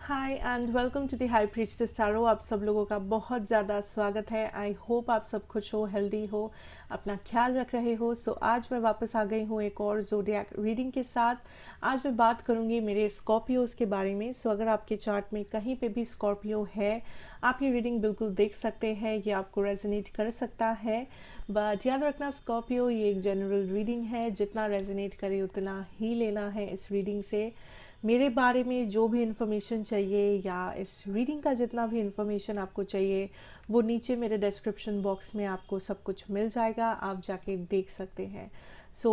Hi and welcome to the high priestess tarot. आप सब लोगों का बहुत ज़्यादा स्वागत है। आई होप आप सब खुश हो, हेल्दी हो, अपना ख्याल रख रहे हो। आज मैं वापस आ गई हूँ एक और ज़ोडिएक रीडिंग के साथ। आज मैं बात करूँगी मेरे स्कॉर्पियोज़ के बारे में। अगर आपके चार्ट में कहीं पे भी स्कॉर्पियो है, आप ये रीडिंग बिल्कुल देख सकते हैं। ये आपको रेजोनेट कर सकता है, बट याद रखना स्कॉर्पियो ये एक जनरल रीडिंग है। जितना रेजोनेट करे उतना ही लेना है इस रीडिंग से। मेरे बारे में जो भी इन्फॉर्मेशन चाहिए या इस रीडिंग का जितना भी इन्फॉर्मेशन आपको चाहिए, वो नीचे मेरे डिस्क्रिप्शन बॉक्स में आपको सब कुछ मिल जाएगा, आप जाके देख सकते हैं।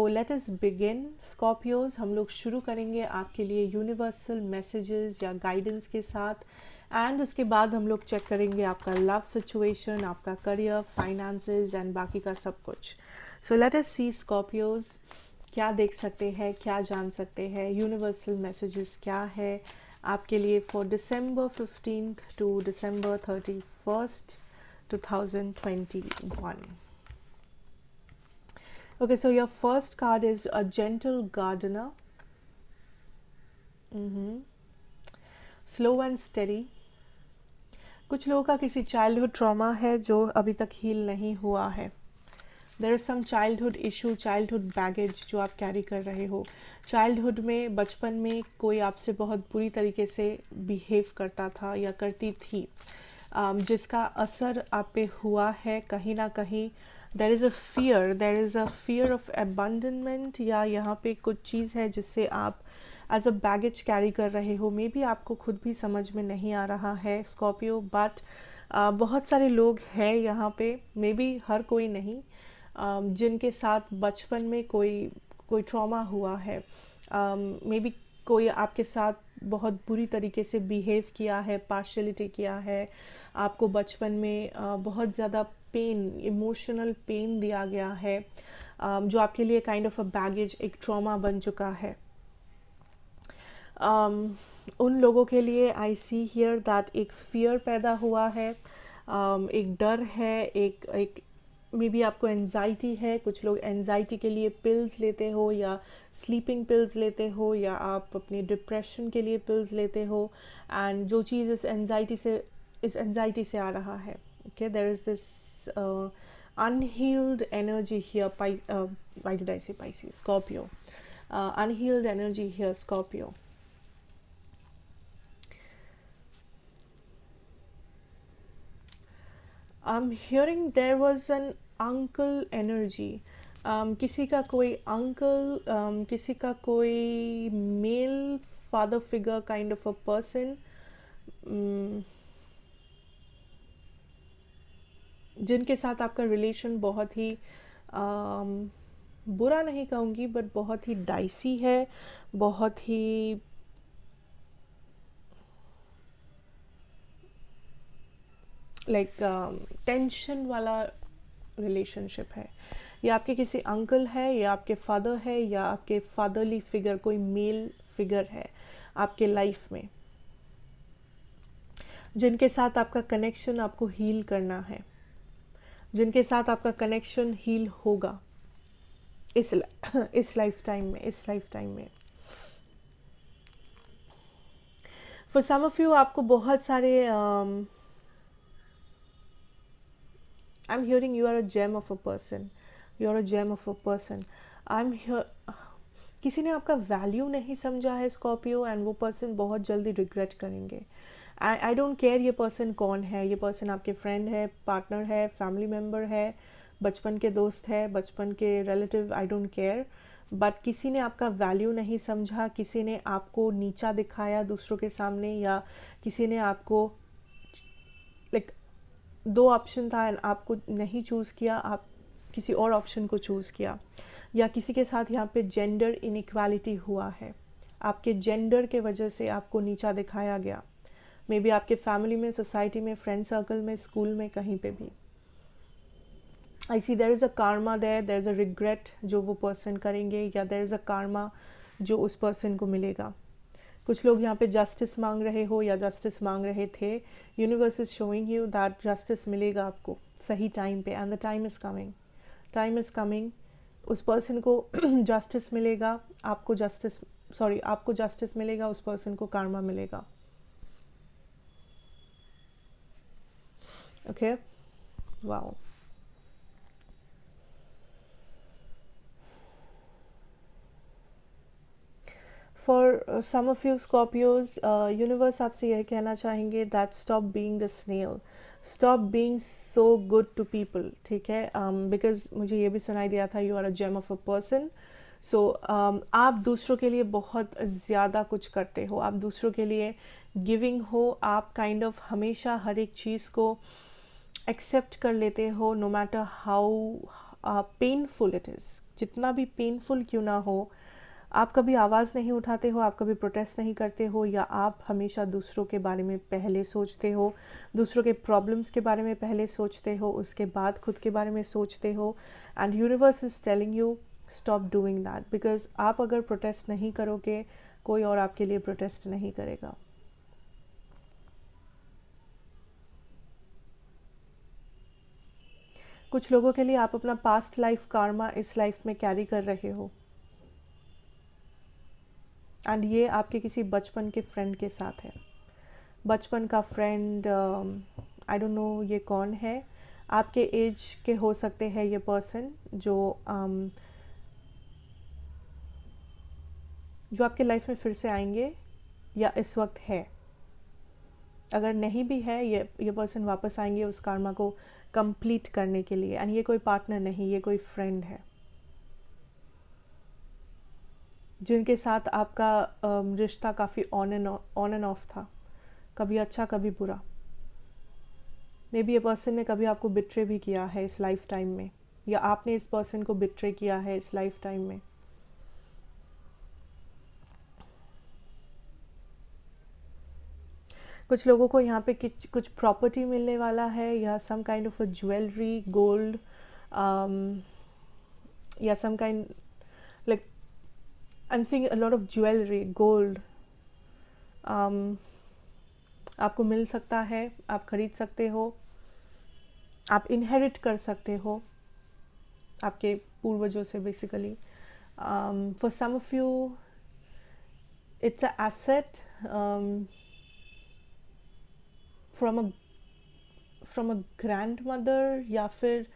Let us begin Scorpios. हम लोग शुरू करेंगे आपके लिए यूनिवर्सल मैसेजेस या गाइडेंस के साथ, एंड उसके बाद हम लोग चेक करेंगे आपका लव सिचुएशन, आपका करियर, फाइनेंसेस एंड बाकी का सब कुछ। लेट अस सी स्कॉर्पियोज क्या देख सकते हैं, क्या जान सकते हैं, यूनिवर्सल मैसेजेस क्या है आपके लिए for December 15th to December 31st 2021. Okay, so your first card is a gentle gardener. Slow and steady. कुछ लोगों का किसी चाइल्डहुड ट्रॉमा है जो अभी तक हील नहीं हुआ है। There is some childhood issue, childhood baggage जो आप कैरी कर रहे हो। चाइल्डहुड में, बचपन में कोई आपसे बहुत बुरी तरीके से बिहेव करता था या करती थी, जिसका असर आप पे हुआ है कहीं ना कहीं। There is a fear of abandonment, या यहाँ पे कुछ चीज़ है जिससे आप एज अ बैगेज कैरी कर रहे हो। मे बी आपको खुद भी समझ में नहीं आ रहा है स्कॉर्पियो, बट बहुत सारे लोग हैं यहाँ पे, मे बी हर कोई नहीं, जिनके साथ बचपन में कोई कोई ट्रॉमा हुआ है। मे बी कोई आपके साथ बहुत बुरी तरीके से बिहेव किया है, पार्शलिटी किया है, आपको बचपन में बहुत ज़्यादा पेन, इमोशनल पेन दिया गया है, जो आपके लिए काइंड ऑफ अ बैगेज, एक ट्रॉमा बन चुका है। उन लोगों के लिए आई सी हियर दैट एक फियर पैदा हुआ है, एक डर है, एक एक मे बी आपको एनजाइटी है। कुछ लोग एनजाइटी के लिए पिल्स लेते हो, या स्लीपिंग पिल्स लेते हो, या आप अपने डिप्रेशन के लिए पिल्स लेते हो, एंड जो चीज़ इस एनजाइटी से आ रहा है। Okay, there is this unhealed energy here. Why did I say Pisces? Scorpio. Unhealed energy here, Scorpio. I'm hearing there was an uncle energy. किसी का कोई अंकल, किसी का कोई male father figure kind of a person, जिनके साथ आपका relation बहुत ही बुरा नहीं कहूँगी, बट बहुत ही डाइसी है, बहुत ही लाइक टेंशन वाला रिलेशनशिप है। या आपके किसी अंकल है, या आपके फादर है, या आपके फादरली फिगर, कोई मेल फिगर है आपके लाइफ में, जिनके साथ आपका कनेक्शन आपको हील करना है, जिनके साथ आपका कनेक्शन हील होगा इस लाइफ टाइम में। फॉर सम ऑफ यू आपको बहुत सारे I'm hearing you are a gem of a person. You are a gem of a person. I'm here. किसी ने आपका वैल्यू नहीं समझा है स्कॉर्पियो, एंड वो पर्सन बहुत जल्दी रिग्रेट करेंगे। आई डोंट केयर ये पर्सन कौन है। ये पर्सन आपके फ्रेंड है, पार्टनर है, फैमिली मेम्बर है, बचपन के दोस्त है, बचपन के relative, I don't care, but किसी ने आपका वैल्यू नहीं समझा, किसी ने आपको नीचा दिखाया दूसरों के सामने, या किसी ने आपको लाइक दो ऑप्शन था एंड आपको नहीं चूज़ किया, आप किसी और ऑप्शन को चूज़ किया, या किसी के साथ यहाँ पे जेंडर इनइक्वालिटी हुआ है, आपके जेंडर के वजह से आपको नीचा दिखाया गया। मे बी आपके फैमिली में, सोसाइटी में, फ्रेंड सर्कल में, स्कूल में, कहीं पे भी। I see there is a karma, there is a regret जो वो पर्सन करेंगे, या देयर इज़ अ कार्मा जो उस पर्सन को मिलेगा। कुछ लोग यहाँ पे जस्टिस मांग रहे हो या जस्टिस मांग रहे थे। Universe is showing you that justice मिलेगा आपको सही टाइम पे, and the time is coming, time is coming. उस पर्सन को जस्टिस मिलेगा, आपको जस्टिस मिलेगा, उस पर्सन को कार्मा मिलेगा। Okay, wow. For some of you Scorpios, universe आपसे यह कहना चाहेंगे that stop being the snail, stop being so good to people, ठीक है। बिकॉज मुझे ये भी सुनाई दिया था you are a gem of a person. So आप दूसरों के लिए बहुत ज़्यादा कुछ करते हो, आप दूसरों के लिए गिविंग हो, आप काइंड ऑफ हमेशा हर एक चीज़ को एक्सेप्ट कर लेते हो, no matter how painful it is, जितना भी पेनफुल क्यों ना हो। आप कभी आवाज़ नहीं उठाते हो, आप कभी प्रोटेस्ट नहीं करते हो, या आप हमेशा दूसरों के बारे में पहले सोचते हो, दूसरों के प्रॉब्लम्स के बारे में पहले सोचते हो, उसके बाद खुद के बारे में सोचते हो। And universe is telling you stop doing that, because आप अगर प्रोटेस्ट नहीं करोगे, कोई और आपके लिए प्रोटेस्ट नहीं करेगा। कुछ लोगों के लिए आप अपना पास्ट लाइफ कार्मा इस लाइफ में कैरी कर रहे हो, एंड ये आपके किसी बचपन के फ्रेंड के साथ है। बचपन का फ्रेंड, आई डोंट नो ये कौन है, आपके एज के हो सकते हैं ये पर्सन, जो आपके लाइफ में फिर से आएंगे या इस वक्त है। अगर नहीं भी है, ये पर्सन वापस आएंगे उस कार्मा को कंप्लीट करने के लिए। एंड ये कोई पार्टनर नहीं, ये कोई फ्रेंड है जिनके साथ आपका रिश्ता काफ़ी ऑन एंड ऑफ था, कभी अच्छा कभी बुरा। मे बी ये पर्सन ने कभी आपको बिट्रे भी किया है इस लाइफ टाइम में, या आपने इस पर्सन को बिट्रे किया है इस लाइफ टाइम में। कुछ लोगों को यहाँ पे कुछ प्रॉपर्टी मिलने वाला है, या some kind of a jewellery, gold, या some kind, like I am seeing a lot of jewellery, gold आपको मिल सकता है, आप खरीद सकते हो, आप इनहेरिट कर सकते हो आपके पूर्वजों से basically. For some of you it's a asset from a grandmother, या फिर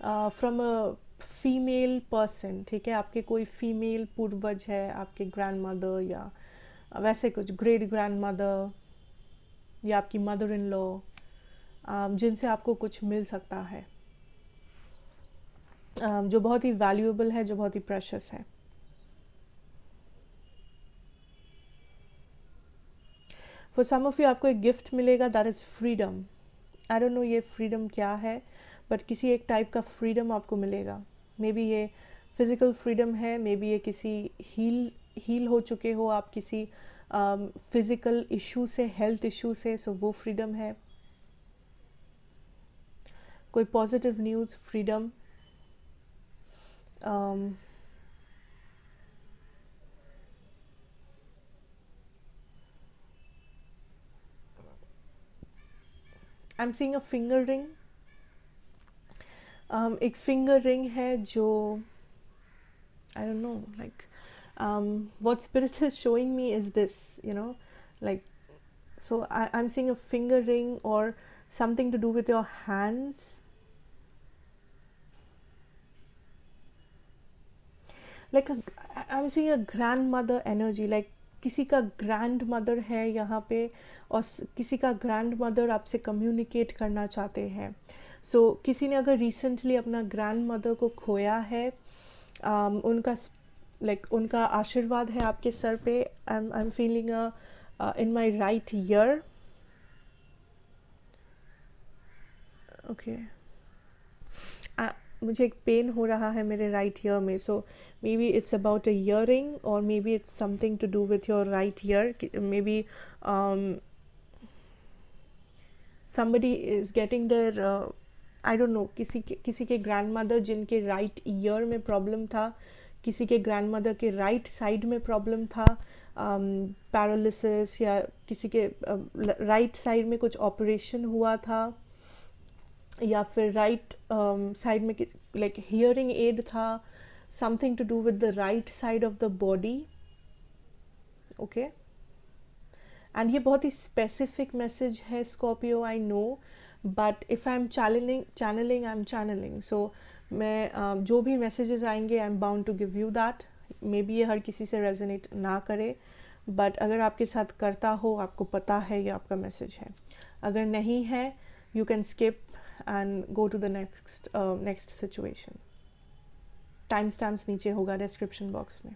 फ्रॉम अ फीमेल पर्सन, ठीक है। आपके कोई फीमेल पूर्वज है, आपके ग्रैंड मदर, या वैसे कुछ ग्रेट ग्रैंड मदर, या आपकी मदर इन लॉ, जिनसे आपको कुछ मिल सकता है, जो बहुत ही वैल्यूएबल है, जो बहुत ही प्रेशियस है। फॉर सम ऑफ यू आपको एक गिफ्ट मिलेगा, that is freedom. I don't no ये फ्रीडम क्या है, बट किसी एक टाइप का फ्रीडम आपको मिलेगा। मे बी ये फिजिकल फ्रीडम है, मे बी ये किसी हील हो चुके हो आप किसी फिजिकल इशू से, हेल्थ इशू से, सो वो फ्रीडम है। कोई positive news, freedom. I am seeing a finger ring. एक फिंगर रिंग है जो, I don't know, like what spirit is showing me is this, like, so I'm seeing a finger ring or something to do with your hands. Like I'm seeing a grandmother energy, like किसी का grand mother है यहाँ पे, और किसी का grand mother आपसे communicate करना चाहते हैं। सो किसी ने अगर रिसेंटली अपना ग्रैंड मदर को खोया है, उनका उनका आशीर्वाद है आपके सर पे। I am feeling in my right year. Okay, मुझे एक पेन हो रहा है मेरे राइट ईयर में, so maybe it's about a earring, और maybe it's something to do with your right ear. Maybe somebody is getting their I don't know, किसी के ग्रैंड मदर जिनके right ear में problem था, किसी के grandmother के right side में प्रॉब्लम था, पैरालिसिस, या किसी के राइट साइड में कुछ ऑपरेशन हुआ था, या फिर राइट साइड में लाइक हियरिंग एड था, something to do with the right side of the body. Okay, and ये बहुत ही स्पेसिफिक मैसेज है Scorpio, I know, but if I am channelling I am channelling, so मैं जो भी messages आएंगे I am bound to give you that. Maybe ये हर किसी से रेजोनेट ना करे, बट अगर आपके साथ करता हो, आपको पता है ये आपका मैसेज है। अगर नहीं है, you can skip and go to the next situation. Timestamps नीचे होगा डिस्क्रिप्शन बॉक्स में।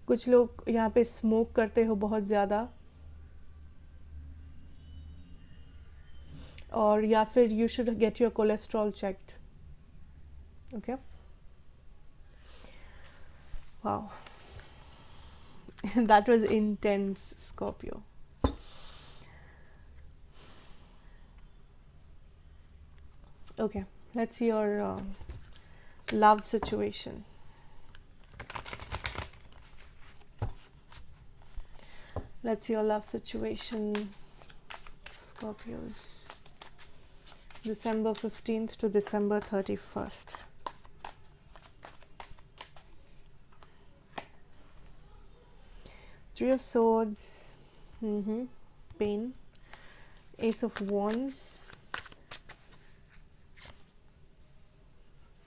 कुछ लोग यहाँ पे स्मोक करते हो बहुत ज़्यादा, और या फिर you should get your cholesterol checked. Okay, wow, that was intense, Scorpio. Okay, let's see your love situation. Let's see your love situation, Scorpios. December 15th to December 31st. Three of Swords, pain, Ace of Wands,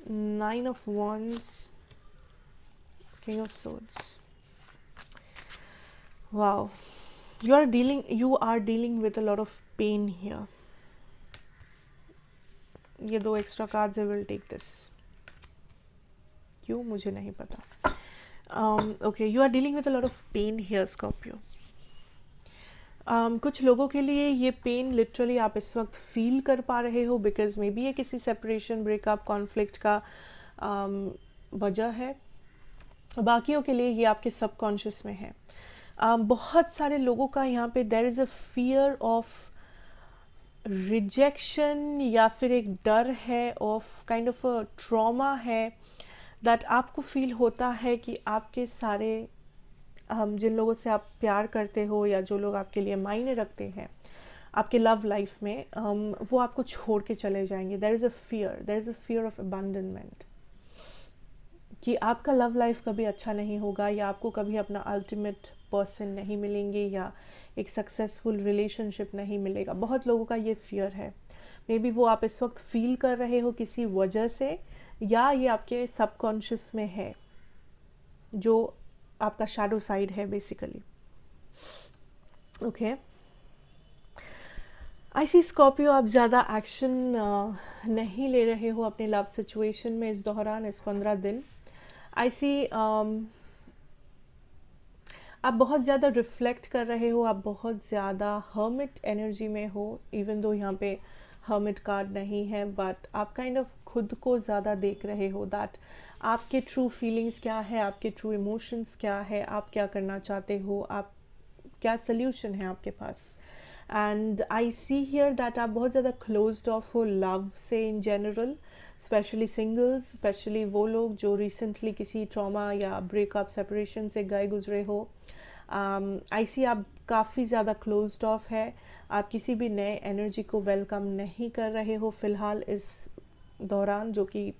Nine of Wands, King of Swords. Wow, you are dealing with a lot of pain here. ये दो extra cards, I will take this. क्यों मुझे नहीं पता। Okay, you are dealing with a lot of pain here, Scorpio. कुछ लोगों के लिए ये पेन लिटरली आप इस वक्त फील कर पा रहे हो, बिकॉज मे बी ये किसी सेपरेशन, ब्रेकअप, कॉन्फ्लिक्ट का वजह है। बाकियों के लिए ये आपके सबकॉन्शियस में है। बहुत सारे लोगों का यहाँ पे there is a fear of rejection, या फिर एक डर है of kind of a trauma है, दैट आपको फील होता है कि आपके सारे जिन लोगों से आप प्यार करते हो या जो लोग आपके लिए मायने रखते हैं आपके लव लाइफ में, वो आपको छोड़ के चले जाएंगे। There is a fear of abandonment, कि आपका लव लाइफ कभी अच्छा नहीं होगा, या आपको कभी अपना अल्टीमेट पर्सन नहीं मिलेंगे, या एक सक्सेसफुल रिलेशनशिप नहीं मिलेगा। बहुत लोगों का ये फियर है। मे बी वो आप इस वक्त फील कर रहे हो किसी वजह से, या ये आपके सबकॉन्शियस में है, जो आपका शैडो साइड है बेसिकली। ओके, आई सी स्कॉर्पियो, आप ज़्यादा एक्शन नहीं ले रहे हो अपने लव सिचुएशन में इस दौरान, इस 15 दिन। आई सी आप बहुत ज़्यादा रिफ्लेक्ट कर रहे हो, आप बहुत ज़्यादा हर्मिट एनर्जी में हो, इवन दो यहाँ पे हर्मिट कार्ड नहीं है, बट आप काइंड ऑफ खुद को ज़्यादा देख रहे हो, दैट आपके ट्रू फीलिंग्स क्या है, आपके ट्रू इमोशंस क्या है, आप क्या करना चाहते हो, आप क्या सोल्यूशन है आपके पास। And I see here that आप बहुत ज़्यादा क्लोज्ड ऑफ हो लव से in general, specially singles, specially वो लोग जो रिसेंटली किसी ट्रॉमा या ब्रेकअप, सेपरेशन से गए गुजरे हो। आई सी आप काफ़ी ज़्यादा क्लोज्ड ऑफ है, आप किसी भी नए एनर्जी को वेलकम नहीं कर रहे हो फ़िलहाल इस दौरान, जो कि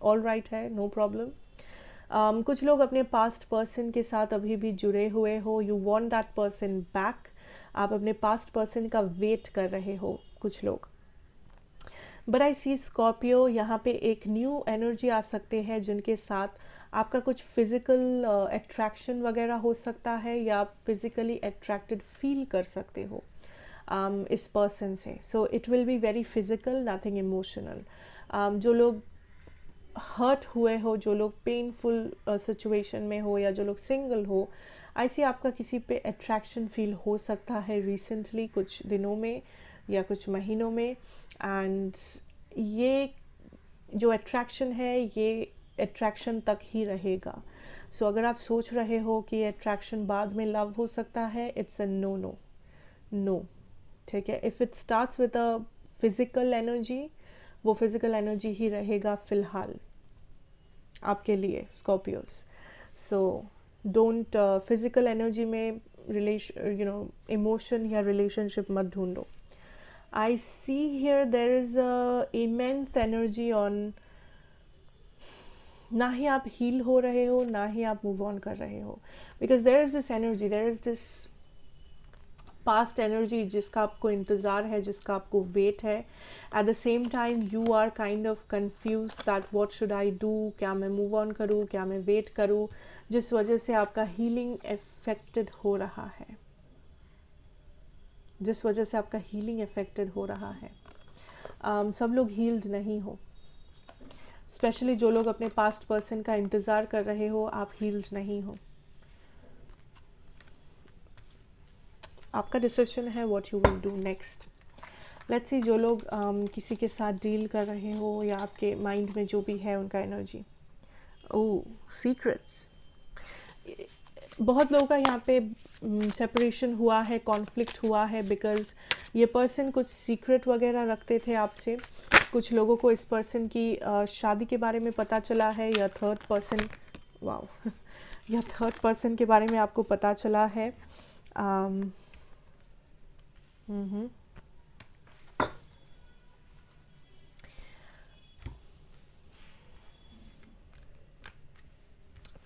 ऑल राइट है, नो प्रॉब्लम। कुछ लोग अपने पास्ट पर्सन के साथ अभी भी जुड़े हुए हो, you want that person back, आप अपने पास्ट पर्सन का वेट कर रहे हो कुछ लोग। बट आई सी स्कॉर्पियो, यहाँ पे एक न्यू एनर्जी आ सकते हैं जिनके साथ आपका कुछ फिजिकल अट्रैक्शन वगैरह हो सकता है, या आप फिजिकली अट्रैक्टेड फील कर सकते हो इस पर्सन से। So it will be very physical, nothing emotional. जो लोग हर्ट हुए हो, जो लोग पेनफुल सिचुएशन में हो, या जो लोग सिंगल हो, आई सी आपका किसी पे अट्रैक्शन फील हो सकता है रिसेंटली, कुछ दिनों में या कुछ महीनों में। एंड ये जो अट्रैक्शन है, ये अट्रैक्शन तक ही रहेगा। सो अगर आप सोच रहे हो कि अट्रैक्शन बाद में लव हो सकता है, it's a no no no, ठीक है। If it starts with a physical energy, वो फिजिकल एनर्जी ही रहेगा फिलहाल आपके लिए Scorpios. So don't physical energy में इमोशन या रिलेशनशिप मत ढूंढो। I see here there is a immense energy on ना ही आप हील हो रहे हो, ना ही आप मूव ऑन कर रहे हो, because there is this energy, there is this past energy जिसका आपको इंतज़ार है, जिसका आपको वेट है. At the same time you are kind of confuse that what should I do, क्या मैं मूव ऑन करूँ, क्या मैं वेट करूँ, जिस वजह से आपका हीलिंग अफेक्टेड हो रहा है, जिस वजह से आपका हीलिंग अफेक्टेड हो रहा है. सब लोग हील्ड नहीं हो, स्पेशली जो लोग अपने पास्ट पर्सन का इंतज़ार कर रहे हो, आप हील्ड नहीं हो. आपका डिसीजन है what you will do next. Let's see जो लोग किसी के साथ डील कर रहे हो या आपके माइंड में जो भी है उनका एनर्जी. ओह, सीक्रेट्स. बहुत लोगों का यहाँ पे सेपरेशन हुआ है, कॉन्फ्लिक्ट हुआ है, बिकॉज ये पर्सन कुछ सीक्रेट वगैरह रखते थे आपसे. कुछ लोगों को इस पर्सन की शादी के बारे में पता चला है, या थर्ड पर्सन, वाओ, या थर्ड पर्सन के बारे में आपको पता चला है.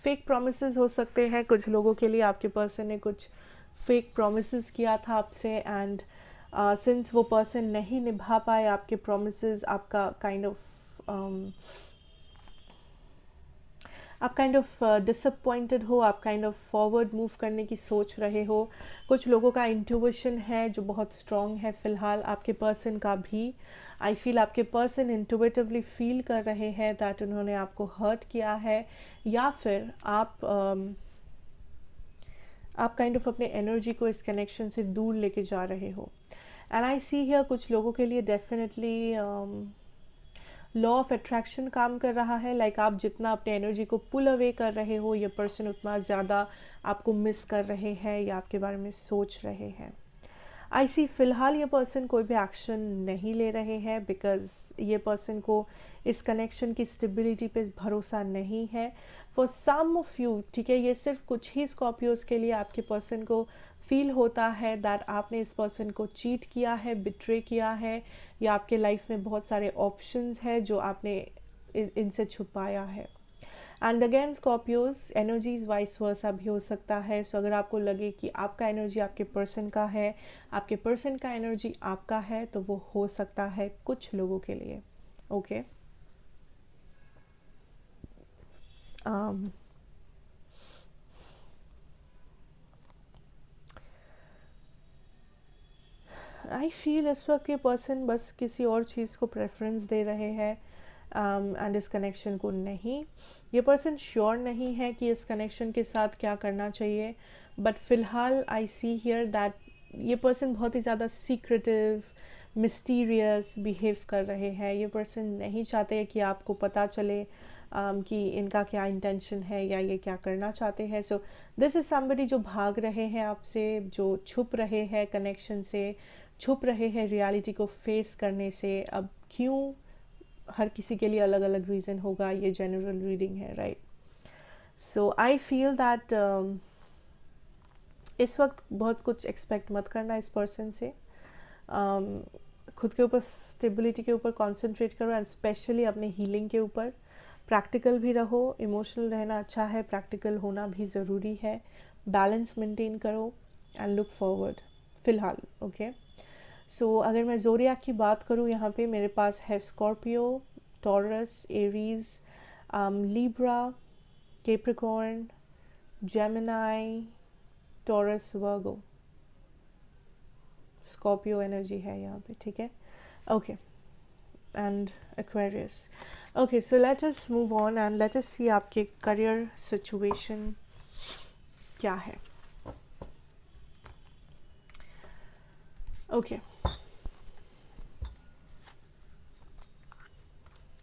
फेक प्रोमिसेस हो सकते हैं कुछ लोगों के लिए. आपके पर्सन ने कुछ फेक प्रोमिसेस किया था आपसे, एंड सिंस वो पर्सन नहीं निभा पाए आपके प्रोमिसेस, आपका आप काइंड ऑफ डिसअपॉइंटेड हो, आप काइंड ऑफ फॉरवर्ड मूव करने की सोच रहे हो. कुछ लोगों का इंट्यूशन है जो बहुत स्ट्रॉन्ग है फिलहाल, आपके पर्सन का भी. आई फील आपके पर्सन इंट्यूटिवली फील कर रहे हैं दैट उन्होंने आपको हर्ट किया है, या फिर आप काइंड ऑफ अपने एनर्जी को इस कनेक्शन से दूर लेके जा रहे हो. एंड आई सी हियर कुछ लोगों के लिए डेफिनेटली लॉ ऑफ अट्रैक्शन काम कर रहा है. लाइक आप जितना अपने एनर्जी को पुल अवे कर रहे हो, ये पर्सन उतना ज़्यादा आपको मिस कर रहे हैं या आपके बारे में सोच रहे हैं. आई सी फिलहाल ये पर्सन कोई भी एक्शन नहीं ले रहे हैं, बिकॉज ये पर्सन को इस कनेक्शन की स्टेबिलिटी पे भरोसा नहीं है. फॉर सम ऑफ यू, ठीक है, ये सिर्फ कुछ ही स्कॉर्पियोज के लिए आपके पर्सन को फील होता है दैट आपने इस पर्सन को चीट किया है, बिट्रे किया है, या आपके लाइफ में बहुत सारे ऑप्शंस है जो आपने इनसे छुपाया है. And again Scorpios energies vice versa भी हो सकता है. सो अगर आपको लगे कि आपका एनर्जी आपके पर्सन का है, आपके पर्सन का एनर्जी आपका है, तो वो हो सकता है कुछ लोगों के लिए. ओके. आई फील इस वक्त ये पर्सन बस किसी और चीज़ को प्रेफरेंस दे रहे हैं, एंड इस कनेक्शन को नहीं. ये पर्सन श्योर नहीं है कि इस कनेक्शन के साथ क्या करना चाहिए, बट फिलहाल आई सी हियर दैट ये पर्सन बहुत ही ज़्यादा सीक्रेटिव, मिस्टीरियस बिहेव कर रहे हैं. ये पर्सन नहीं चाहते कि आपको पता चले कि इनका क्या इंटेंशन है या ये क्या करना चाहते हैं. सो दिस इज़ समबडी जो भाग रहे हैं आपसे, जो छुप रहे हैं कनेक्शन से, छुप रहे हैं रियलिटी को फेस करने से. अब क्यों, हर किसी के लिए अलग अलग रीज़न होगा, ये जनरल रीडिंग है, right. So I feel that इस वक्त बहुत कुछ एक्सपेक्ट मत करना इस पर्सन से. खुद के ऊपर, स्टेबिलिटी के ऊपर कॉन्सेंट्रेट करो, एंड स्पेशली अपने हीलिंग के ऊपर. प्रैक्टिकल भी रहो, इमोशनल रहना अच्छा है, प्रैक्टिकल होना भी ज़रूरी है. बैलेंस मेंटेन करो एंड लुक फॉरवर्ड फिलहाल. ओके. सो अगर मैं ज़ोडिएक की बात करूँ, यहाँ पे मेरे पास है Scorpio, Taurus, Aries, Libra, Capricorn, Gemini, Taurus, Virgo. Scorpio energy है यहाँ पे, ठीक है. Okay. And Aquarius. Okay, so let us move on and let us see आपके करियर सिचुएशन क्या है. Okay.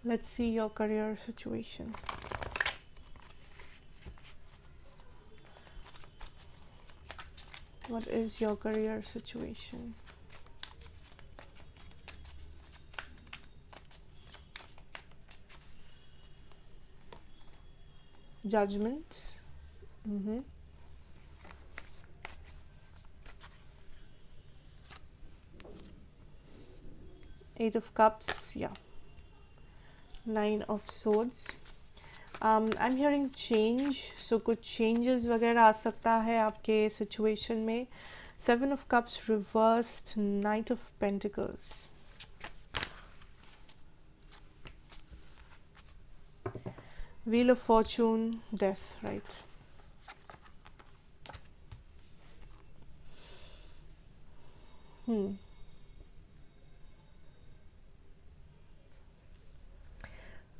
Let's see your career situation. What is your career situation? Judgment. Eight of Cups, yeah. Nine of Swords. I am hearing change, सो कुछ changes वगैरह आ सकता है आपके situation में. 7 of Cups reversed, Knight of Pentacles. Wheel of Fortune, Death, right?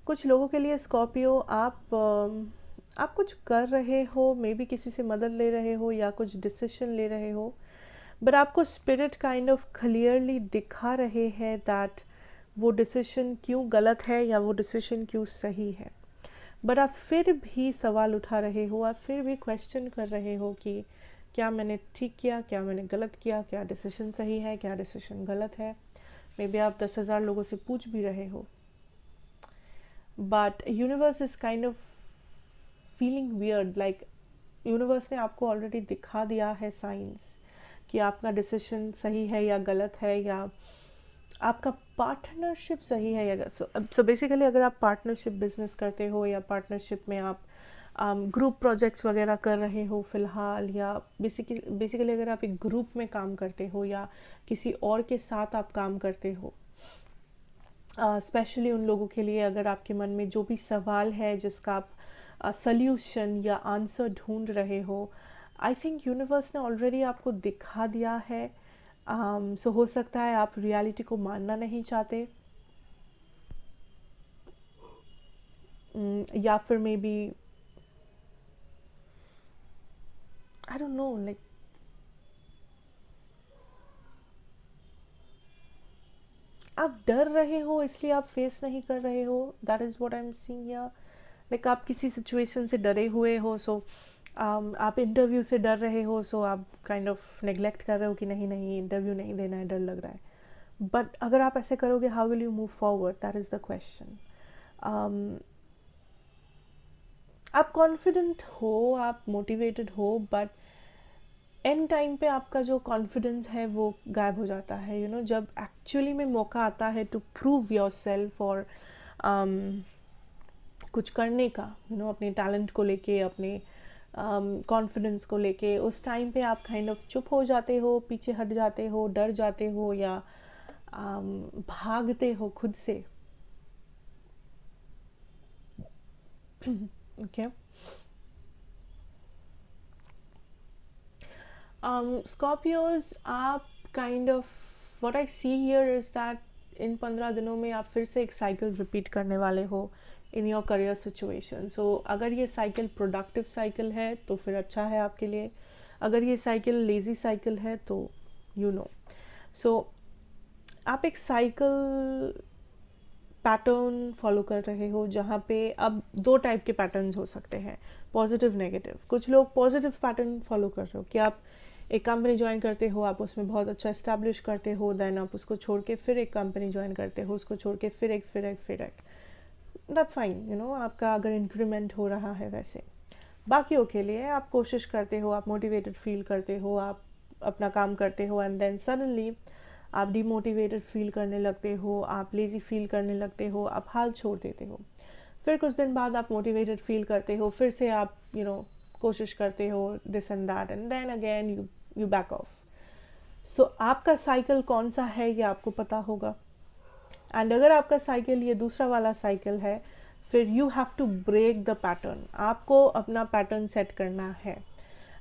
कुछ लोगों के लिए स्कॉर्पियो, आप कुछ कर रहे हो, मे बी किसी से मदद ले रहे हो या कुछ डिसीजन ले रहे हो, बट आपको स्पिरिट काइंड ऑफ क्लियरली दिखा रहे हैं दैट वो डिसीजन क्यों गलत है या वो डिसीजन क्यों सही है. बट आप फिर भी सवाल उठा रहे हो, आप फिर भी क्वेश्चन कर रहे हो कि क्या मैंने ठीक किया, क्या मैंने गलत किया, क्या डिसीजन सही है, क्या डिसीजन गलत है. मे बी आप 10,000 लोगों से पूछ भी रहे हो. But universe is kind of feeling weird, like universe ने आपको ऑलरेडी दिखा दिया है साइंस कि आपका डिसीजन सही है या गलत है, या आपका पार्टनरशिप सही है या सो बेसिकली अगर आप पार्टनरशिप बिजनेस करते हो या पार्टनरशिप में आप ग्रुप प्रोजेक्ट्स वगैरह कर रहे हो फिलहाल, या बेसिकली अगर आप एक ग्रुप में काम करते हो या किसी और के साथ आप काम करते हो, स्पेशली उन लोगों के लिए अगर आपके मन में जो भी सवाल है जिसका आप सल्यूशन या आंसर ढूंढ रहे हो, आई थिंक यूनिवर्स ने ऑलरेडी आपको दिखा दिया है. सो हो सकता है आप रियलिटी को मानना नहीं चाहते, या फिर maybe I don't know, like आप डर रहे हो इसलिए आप फेस नहीं कर रहे हो. That is what I am seeing here. Like आप किसी सिचुएशन से डरे हुए हो, सो आप इंटरव्यू से डर रहे हो, सो आप काइंड ऑफ नेग्लेक्ट कर रहे हो कि नहीं नहीं इंटरव्यू नहीं देना है, डर लग रहा है. बट अगर आप ऐसे करोगे, how will you move forward, that is the question. आप कॉन्फिडेंट हो, आप मोटिवेटेड हो, बट एंड टाइम पे आपका जो कॉन्फिडेंस है वो गायब हो जाता है. यू नो, जब एक्चुअली में मौका आता है टू प्रूव योर सेल्फ और कुछ करने का, यू नो, अपने टैलेंट को लेके, अपने कॉन्फिडेंस को लेके, उस टाइम पे आप काइंड ऑफ चुप हो जाते हो, पीछे हट जाते हो, डर जाते हो, या भागते हो खुद से. ओके. स्कॉर्पियोज, आप kind of what I see here is that in 15 दिनों में आप फिर से एक साइकिल रिपीट करने वाले हो इन योर करियर सिचुएशन. सो अगर ये साइकिल प्रोडक्टिव साइकिल है तो फिर अच्छा है आपके लिए. अगर ये साइकिल लेजी साइकिल है तो यू नो, सो आप एक साइकिल पैटर्न फॉलो कर रहे हो जहाँ पे अब 2 टाइप के पैटर्न्स हो सकते हैं, पॉजिटिव नेगेटिव. कुछ लोग पॉजिटिव पैटर्न फॉलो कर रहे हो कि आप एक कंपनी ज्वाइन करते हो, आप उसमें बहुत अच्छा इस्टेब्लिश करते हो, देन आप उसको छोड़ के फिर एक कंपनी ज्वाइन करते हो, उसको छोड़ के फिर एक. दैट्स फाइन, यू नो, आपका अगर इंक्रीमेंट हो रहा है वैसे. बाकियों के लिए आप कोशिश करते हो, आप मोटिवेटेड फील करते हो, आप अपना काम करते हो, एंड देन सडनली आप डिमोटिवेटेड फील करने लगते हो, आप लेज़ी फील करने लगते हो, आप हाल छोड़ देते हो. फिर कुछ दिन बाद आप मोटिवेटेड फील करते हो, फिर से आप यू नो कोशिश करते हो, this and that, and then again you back off. So आपका साइकिल कौन सा है ये आपको पता होगा. एंड अगर आपका साइकिल ये दूसरा वाला साइकिल है, फिर you have to break the pattern. आपको अपना पैटर्न सेट करना है.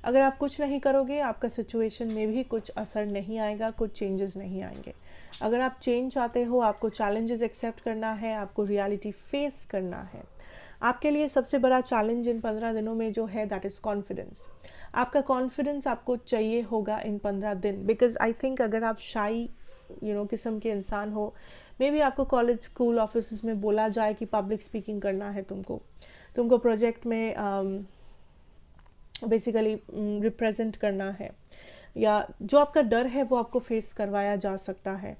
अगर आप कुछ नहीं करोगे, आपका सिचुएशन में भी कुछ असर नहीं आएगा, कुछ चेंजेस नहीं आएंगे. अगर आप चेंज चाहते हो, आपको चैलेंजेस एक्सेप्ट करना है, आपको रियलिटी फेस करना है. आपके लिए सबसे बड़ा चैलेंज इन 15 दिनों में जो है दैट इज़ कॉन्फिडेंस. आपका कॉन्फिडेंस आपको चाहिए होगा इन 15 दिन, बिकॉज आई थिंक अगर आप शाई यू नो किस्म के इंसान हो, मे बी आपको कॉलेज स्कूल ऑफिस में बोला जाए कि पब्लिक स्पीकिंग करना है, तुमको प्रोजेक्ट में बेसिकली रिप्रेजेंट करना है, या जो आपका डर है वो आपको फेस करवाया जा सकता है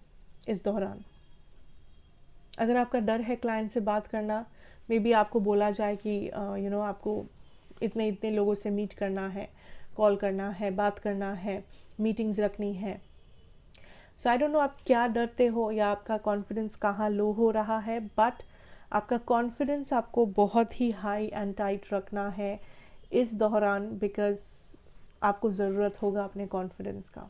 इस दौरान. अगर आपका डर है क्लाइंट से बात करना, मे बी आपको बोला जाए कि यू नो आपको इतने इतने लोगों से मीट करना है, कॉल करना है, बात करना है, मीटिंग्स रखनी है. सो आई डोंट नो आप क्या डरते हो या आपका कॉन्फिडेंस कहाँ लो हो रहा है, बट आपका कॉन्फिडेंस आपको बहुत ही हाई एंड टाइट रखना है इस दौरान, बिकॉज आपको ज़रूरत होगा अपने कॉन्फिडेंस का।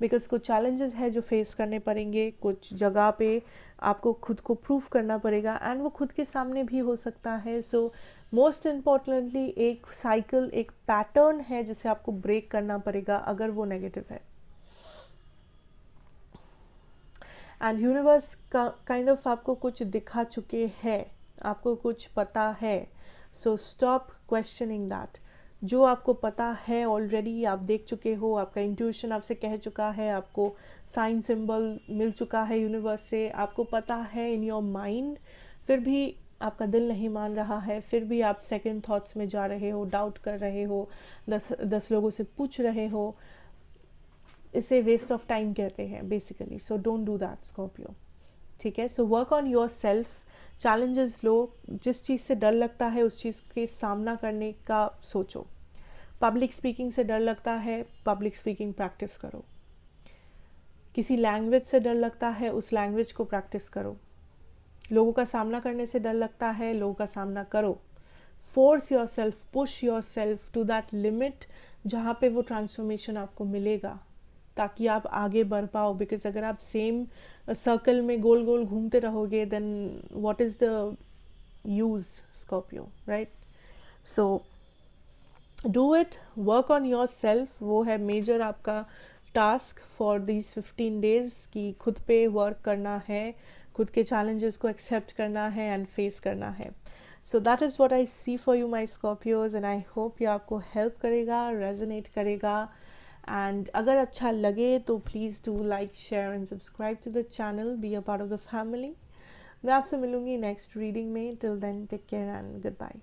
बिकॉज कुछ चैलेंजेस है जो फेस करने पड़ेंगे, कुछ जगह पे आपको खुद को प्रूव करना पड़ेगा, एंड वो खुद के सामने भी हो सकता है। सो मोस्ट इम्पॉर्टेंटली एक साइकिल, एक पैटर्न है जिसे आपको ब्रेक करना पड़ेगा अगर वो नेगेटिव है। एंड यूनिवर्स का काइंड ऑफ आपको कुछ दिखा चुके हैं, आपको कुछ पता है। So stop questioning that. जो आपको पता है ऑलरेडी, आप देख चुके हो, आपका इंट्यूशन आपसे कह चुका है, आपको साइन सिंबल मिल चुका है यूनिवर्स से, आपको पता है इन योर माइंड, फिर भी आपका दिल नहीं मान रहा है, फिर भी आप सेकंड थॉट्स में जा रहे हो, डाउट कर रहे हो, 10 लोगों से पूछ रहे हो। इसे वेस्ट ऑफ टाइम कहते हैं basically. So don't do that Scorpio, ठीक है। So work on yourself, challenges लो, जिस चीज़ से डर लगता है उस चीज़ के सामना करने का सोचो। पब्लिक स्पीकिंग से डर लगता है, पब्लिक स्पीकिंग प्रैक्टिस करो। किसी लैंग्वेज से डर लगता है, उस लैंग्वेज को प्रैक्टिस करो। लोगों का सामना करने से डर लगता है, लोगों का सामना करो। Force yourself, push yourself to that limit जहाँ पे वो ट्रांसफॉर्मेशन आपको मिलेगा, ताकि आप आगे बढ़ पाओ। बिकॉज अगर आप सेम सर्कल में गोल गोल घूमते रहोगे, then what is the use Scorpio, right? So do it, work on yourself. वो है मेजर आपका टास्क फॉर दीज 15 डेज कि खुद पे वर्क करना है, खुद के चैलेंजेस को एक्सेप्ट करना है एंड फेस करना है। So that is what I see for you my Scorpios, and I hope ये आपको हेल्प करेगा, रेजोनेट करेगा। एंड अगर अच्छा लगे तो please do like, share and subscribe to the channel, be a part of the family. मैं आपसे मिलूंगी नेक्स्ट रीडिंग में। Till then take care and good bye.